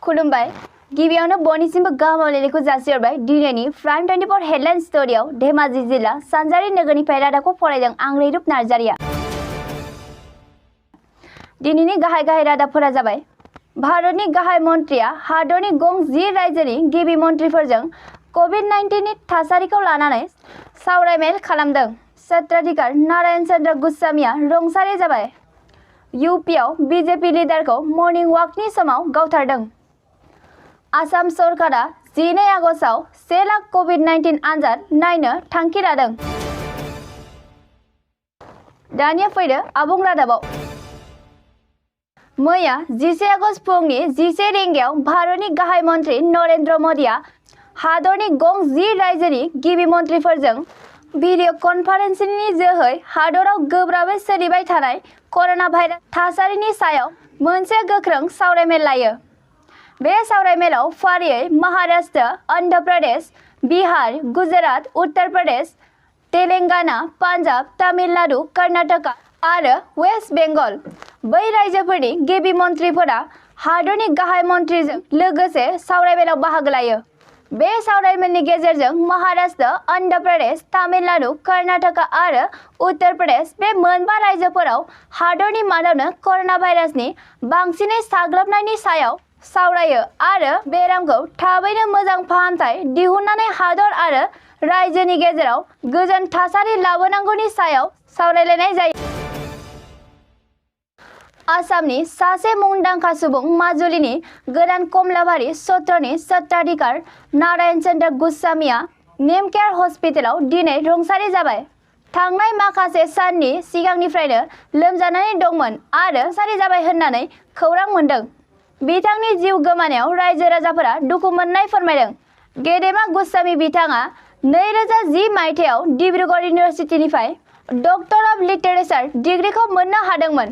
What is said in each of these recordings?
खुलुमबाय गिबियावनो बयनिसिमबो गाहाम हामलायनायखौ जासिहरबाय। दिनैनि प्राइम 24 हेडलाइन स्टोरियाव धेमाजि जिल्ला सानजारि नोगोरनिफ्राय रादाबखौ फरायदों आं रैरुप नार्जारिया। दिनैनि गाहाय रादाबफोरा जाबाय भारतनि गाहाय मन्थ्रिया हादरनि गं 10 रायजोनि गिबि मन्थ्रिफोरजों कोविड-19 नि थासारिखौ लानानै सावरायमेल खालामदों। सत्ताधिकार नारायण चन्द्र गोस्वामीआ रुंसारि जाबाय। यूपीआव बीजेपी लिडारखौ मर्निं वाकनि समाव गावथारदों। आसाम सरकारा 12 आगस्टआव 1 लाख कोविड-19 आनजाद नायनो थांखि लादों। दानिया फैदो आबुं रादाबाव। मैया 11 आगस्ट फुंनि 11 रिंगायाव भारतनि गाहाय मन्थ्रि नरेन्द्र मोदीआ हादरनि गं 10 रायजोनि गिबि मन्थ्रिफोरजों भिडिअ कनफारेन्सिंनि जोहै हादराव गोब्राबै सोलिबाय थानाय कर'ना भाइरास थासारिनि सायाव मोनसे गोख्रों सावरायमेल लायो। बे सावरायमेलाव फारियै महाराष्ट्र, अन्ध्र प्रदेश, बिहार, गुजरात, उत्तर प्रदेश, तेलेंगाना, पान्जाब, तामिलनाडु, कर्नाटक आरो वेस्ट बेंगल बै रायजोफोरनि गिबि मन्थ्रिफोरा हादरनि गाहाय मन्थ्रिजों लोगोसे सावरायमेलाव बाहागो लायो। बे सावरायमेलनि गेजेरजों महाराष्ट्र, अन्ध्र प्रदेश, तामिलनाडु, कर्नाटक आरो उत्तर प्रदेश बे मोनबा रायजोफोराव हादरनि मादावनो कर'ना भाइरासनि बांसिनै साग्लोबनायनि सायाव सावरायो आरो बेरामखौ थाबैनो मोजां फाहामथाय दिहुननानै हादर आरो रायजोनि गेजेराव गोजोन थासारि लाबोनांगौनि सायाव सावरायलायनाय जायो। आसामनि सासे मुंदांखा सुबुं माजुलिनि गोदान कमलाबारि सत्रनि सत्ताधिकार नारायण चन्द्र गोस्वामीआ नेमकेयार हस्पिटालाव दिनै रुंसारि जाबाय। थांनाय माखासे साननि सिगांनिफ्रायनो लोमजानानै दंमोन आरो रुंसारि जाबाय होननानै खौरां मोन्दों। बिथांनि जिउ गोमानायाव रायजो राजाफोरा दुखु मोननाय फोरमायदों। गेदेमा गोस्वामी बिथाङा 2010 मायथाइयाव डिब्रुगड़ इउनिभार्सिटिनिफ्राय डक्टर अफ लिटारेचार डिग्रीखौ मोननो हादोंमोन।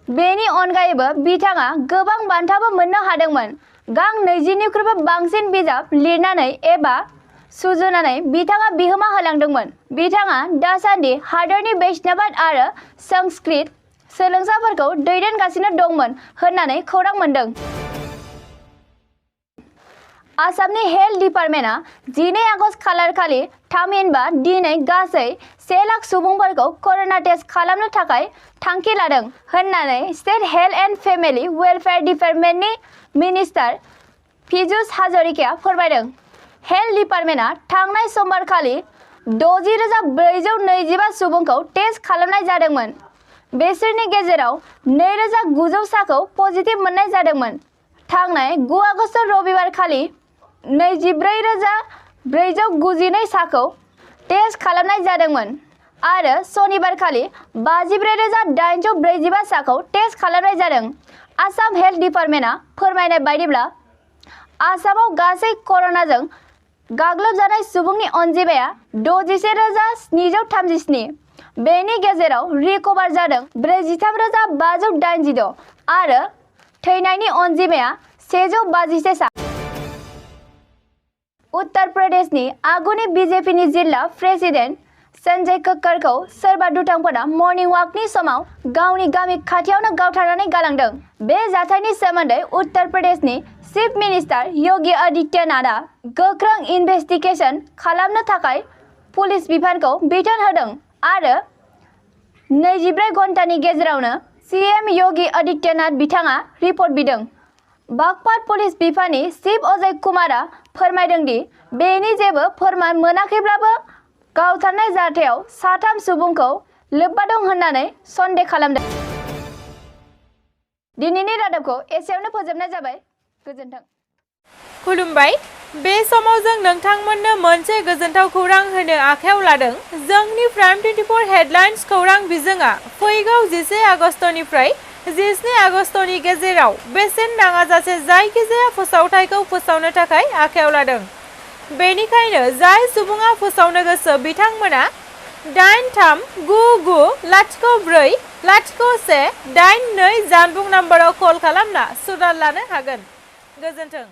बेनि अनगायैबो बिथाङा गोबां बान्थाबो मोननो हादोंमोन। गां 20 निख्रुइबो बांसिन बिजाब लिरनानै एबा सुजुनानै बिथाङा बिहोमा होलांदोंमोन। बिथाङा दासान्दि हादरनि वैष्णव आरो संस्कृत सोलोंसाफोरखौ दैदेनगासिनो दंमोन होननानै खौरां मोन्दों। आसामनि हेल्थ डिपार्टमेन्टआ 12 आगस्ट खालारखालि थामहिनबा दिनै गासै 1 लाख सुबुंफोरखौ कर'ना टेस्ट खालामनो थाखाय थांखि लादों होननानै state health and family welfare डिपार्टमेन्टनि मिनिस्टार पीयूष हाजरिकाया फोरमायदों। हेल्थ डिपार्टमेन्टआ थांनाय समबारखालि 60,425 सुबुंखौ टेस्ट खालामनाय जादोंमोन। बेसोरनि गेजेराव 2,900 साखौ पजिटिभ मोननाय जादोंमोन। थांनाय 9 आगस्ट रबिबारखालि 24,492 साखौ टेस्ट खालामनाय जादोंमोन आरो सनिबारखालि 54,845 साखौ टेस्ट खालामनाय जादों। आसाम हेल्थ डिपार्टमेन्टआ फोरमायनाय बायदिब्ला आसामाव गासै कर'नाजों गाग्लोबजानाय सुबुंनि अनजिमाया 61,737। बेनि गेजेराव रिकभार जादों 43,586 आरो थैनायनि अनजिमाया 152 सा। उत्तर प्रदेशनि आगुनि बीजेपीनि जिल्ला प्रेसिडेन्ट संजय कक्कड़खौ सोरबा दुथांफोरा मर्निं वाकनि समाव गावनि गामि खाथियावनो गावथारनानै गालांदों। बे जाथायनि सोमोन्दै उत्तर प्रदेशनि चिफ मिनिस्टार योगी आदित्यनाथआ गोख्रों इनभेस्टिगेशन खालामनो थाखाय पुलिस बिफानखौ बिथोन होदों आरो 24 घन्टानि गेजेरावनो सीएम योगी आदित्यनाथ बिथाङा रिपर्ट बिदों। बागपात पुलिस बिफाननि चिफ अजय कुमारआ फोरमायदों दि बेनि जेबो फोरमान मोनाखैब्लाबो गावथारनाय जाथायाव 3 सुबुंखौ लोब्बा दं होननानै सन्देह खालामदों। दिनैनि रादाबखौ एसेयावनो फोजोबनाय जाबाय। गोजोन्थों। खुलुमबाय। बे समाव जों नोंथांमोननो मोनसे गोजोनथाव खौरां होनो आखायाव लादों। जोंनि प्राइम 24 हेडलाइन्स खौरां बिजोङा फैगौ 11 आगस्तनिफ्राय 12 आगस्तनि गेजेराव बेसेन नाङाजासे जायखिजाया फोसावथायखौ फोसावनो थाखाय आखायाव लादों। बेनिखायनो जाय सुबुङा फोसावनो गोसो बिथांमोना 8399040182 जानबुं नाम्बाराव कल खालामना सुलाद लानो हागोन। गोजोन्थों।